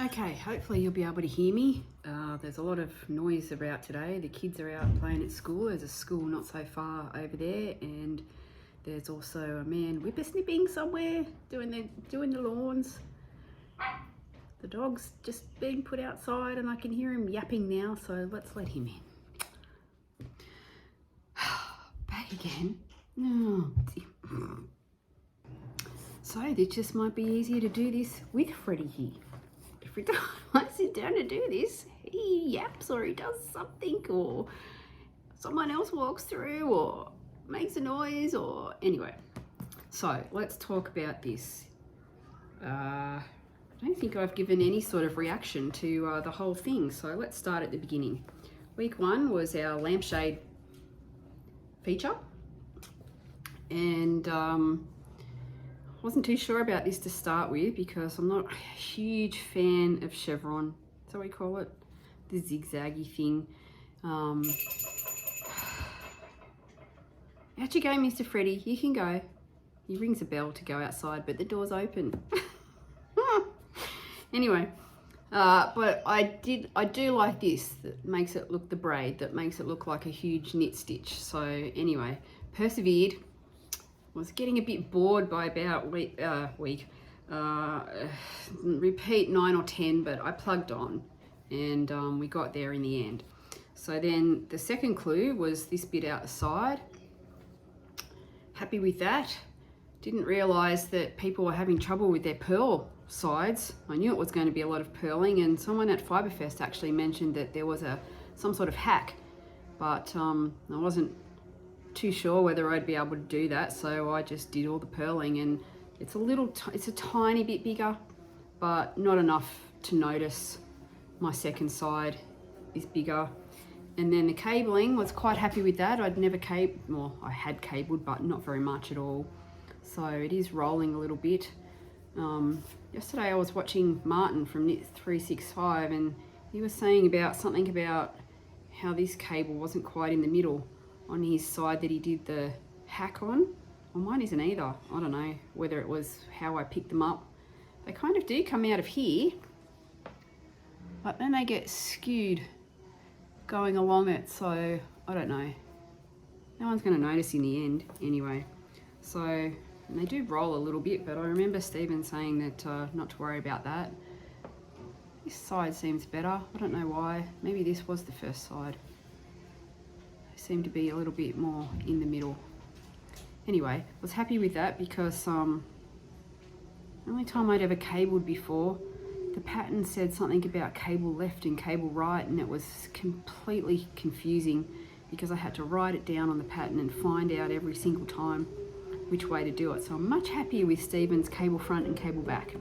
Okay, hopefully you'll be able to hear me. There's a lot of noise about today. The kids are out playing at school. There's a school not so far over there, and there's also a man whippersnipping somewhere doing the lawns. The dog's just been put outside and I can hear him yapping now, so let's let him in. Back again. Oh, dear. So this just might be easier to do this with Freddie here. Every time I sit down to do this, he yaps or he does something, or someone else walks through or makes a noise, or anyway. So let's talk about this. I don't think I've given any sort of reaction to the whole thing, so let's start at the beginning. Week 1 was our lampshade feature, and wasn't too sure about this to start with because I'm not a huge fan of chevron. That's what we call it, the zigzaggy thing. Out you go, Mr. Freddie, you can go. He rings a bell to go outside, but the door's open. Anyway, but I do like this, that makes it look, the braid, that makes it look like a huge knit stitch. So anyway, persevered. Was getting a bit bored by about repeat 9 or 10, but I plugged on and we got there in the end. So then the second clue was this bit out the side. Happy with that. Didn't realize that people were having trouble with their purl sides. I knew it was going to be a lot of purling, and someone at Fiberfest actually mentioned that there was some sort of hack, but I wasn't too sure whether I'd be able to do that, so I just did all the purling, and it's a tiny bit bigger, but not enough to notice my second side is bigger. And then the cabling, was quite happy with that. I had cabled, but not very much at all, so it is rolling a little bit. Yesterday I was watching Martin from Knit 365, and he was saying something about how this cable wasn't quite in the middle on his side that he did the hack on. Well, mine isn't either. I don't know whether it was how I picked them up. They kind of do come out of here, but then they get skewed going along it, so I don't know. No one's going to notice in the end anyway. So, and they do roll a little bit, but I remember Stephen saying that not to worry about that. This side seems better. I don't know why. Maybe this was the first side. Seemed to be a little bit more in the middle. Anyway, was happy with that because the only time I'd ever cabled before, the pattern said something about cable left and cable right, and it was completely confusing because I had to write it down on the pattern and find out every single time which way to do it. So I'm much happier with Stephen's cable front and cable back.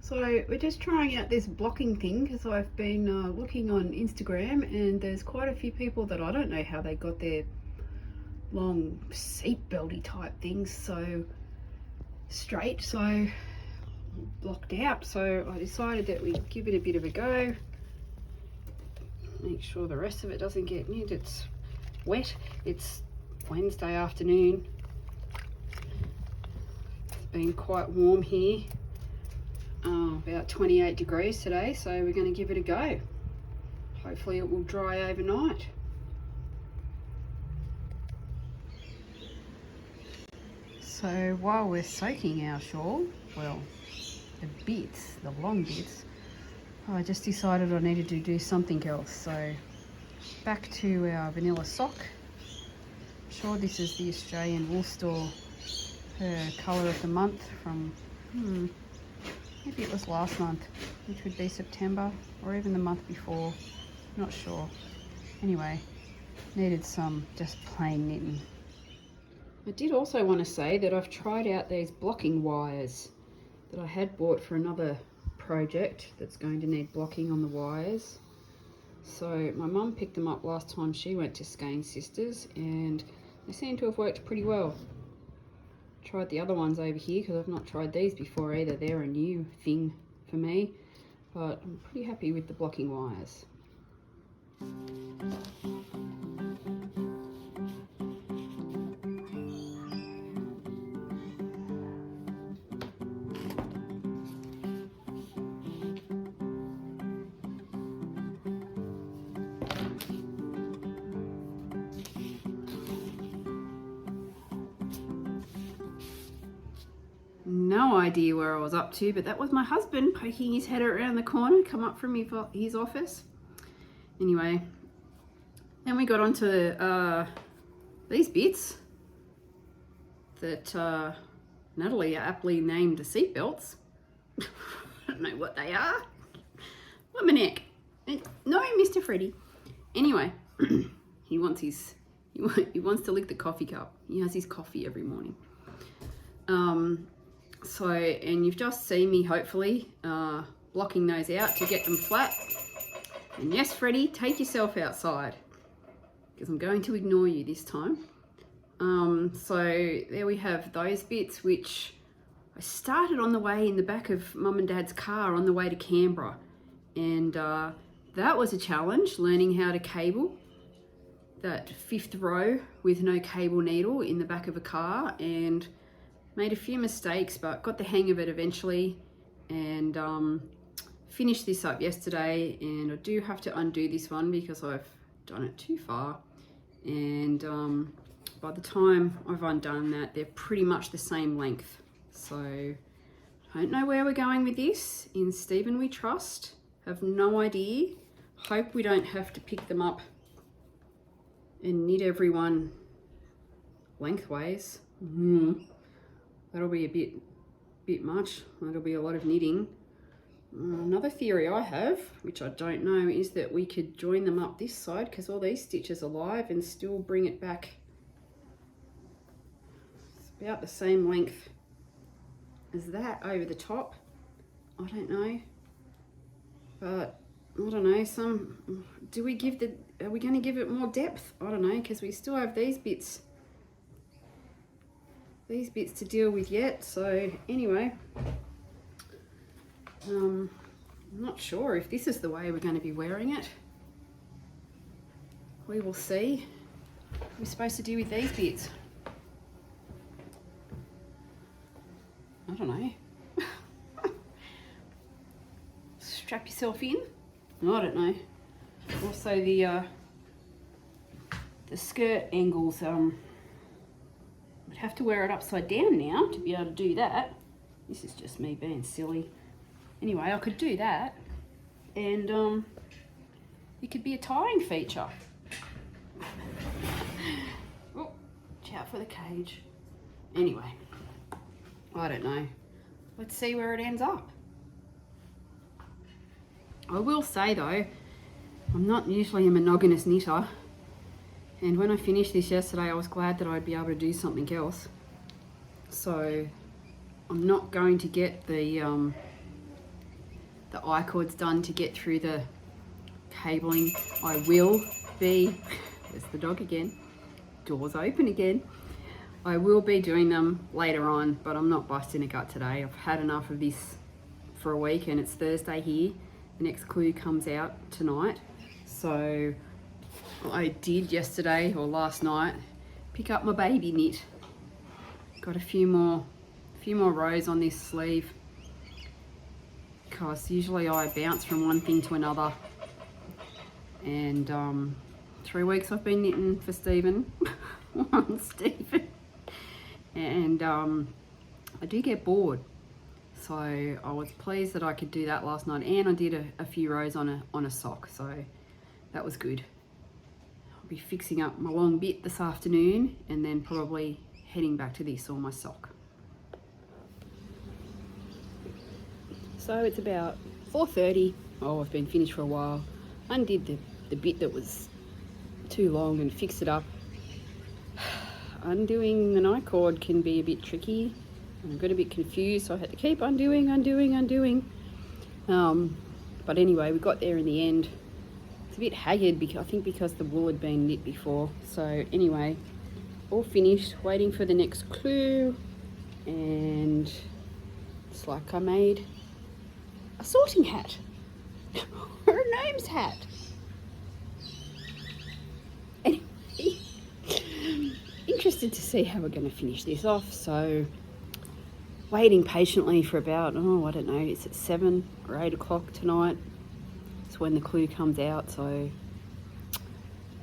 So we're just trying out this blocking thing because I've been looking on Instagram, and there's quite a few people that I don't know how they got their long seatbelty type things so straight, so blocked out. So I decided that we'd give it a bit of a go, make sure the rest of it doesn't get nipped. It's wet, it's Wednesday afternoon, it's been quite warm here. About 28 degrees today, so we're going to give it a go. Hopefully it will dry overnight. So while we're soaking our shawl, well, the long bits, I just decided I needed to do something else. So back to our vanilla sock. I'm sure this is the Australian Wool Store colour of the month from maybe it was last month, which would be September, or even the month before, not sure. Anyway, needed some just plain knitting. I did also want to say that I've tried out these blocking wires that I had bought for another project that's going to need blocking on the wires. So my mum picked them up last time she went to Skein Sisters, and they seem to have worked pretty well. Tried the other ones over here because I've not tried these before either. They're a new thing for me, but I'm pretty happy with the blocking wires. No idea where I was up to, but that was my husband poking his head around the corner, come up from his office. Anyway, then we got onto these bits that Natalie aptly named seatbelts. I don't know what they are. What my neck? No, Mr. Freddy. Anyway, he wants to lick the coffee cup. He has his coffee every morning. So, and you've just seen me hopefully blocking those out to get them flat. And yes, Freddie, take yourself outside because I'm going to ignore you this time. So there we have those bits, which I started on the way in the back of Mum and Dad's car on the way to Canberra. And that was a challenge, learning how to cable that 5th row with no cable needle in the back of a car, and made a few mistakes, but got the hang of it eventually, and finished this up yesterday. And I do have to undo this one because I've done it too far, and by the time I've undone that, they're pretty much the same length. So I don't know where we're going with this. In Stephen we trust. Have no idea. Hope we don't have to pick them up and knit everyone lengthways. That'll be a bit much. That'll be a lot of knitting. Another theory I have, which I don't know, is that we could join them up this side because all these stitches are live and still bring it back. It's about the same length as that over the top. I don't know. But I don't know, are we going to give it more depth? I don't know, because we still have these bits to deal with yet. So anyway, I'm not sure if this is the way we're going to be wearing it. We will see. What are we supposed to do with these bits? I don't know. Strap yourself in? No, I don't know. Also the skirt angles, I'd have to wear it upside down now to be able to do that. This is just me being silly. Anyway, I could do that, and it could be a tying feature. Oh, watch out for the cage. Anyway, I don't know. Let's see where it ends up. I will say though, I'm not usually a monogamous knitter, and when I finished this yesterday I was glad that I'd be able to do something else. So I'm not going to get the the I-cord's done to get through the cabling. I will be, there's the dog again, doors open again. I will be doing them later on, but I'm not busting a gut today. I've had enough of this for a week, and it's Thursday here. The next clue comes out tonight. So I did yesterday or last night pick up my baby knit. Got a few more rows on this sleeve, because usually I bounce from one thing to another. And 3 weeks I've been knitting for Stephen. And I do get bored, so I was pleased that I could do that last night, and I did a few rows on a sock, so that was good. I'll be fixing up my long bit this afternoon, and then probably heading back to this or my sock. So it's about 4:30. Oh, I've been finished for a while. Undid the bit that was too long and fixed it up. Undoing an I-cord can be a bit tricky, and I got a bit confused, so I had to keep undoing. But anyway, we got there in the end. It's a bit haggard, because I think because the wool had been knit before. So anyway, all finished, waiting for the next clue, and it's like I made a sorting hat or a gnome's hat. Anyway, interested to see how we're going to finish this off. So waiting patiently for about, I don't know, is it 7 or 8 o'clock tonight? It's when the clue comes out, so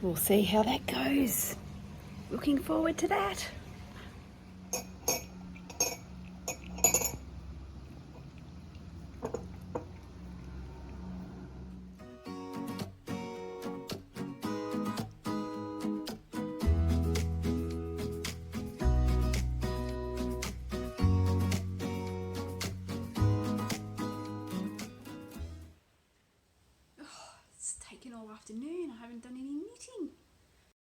we'll see how that goes. Looking forward to that. It's taken all afternoon. I haven't done any knitting.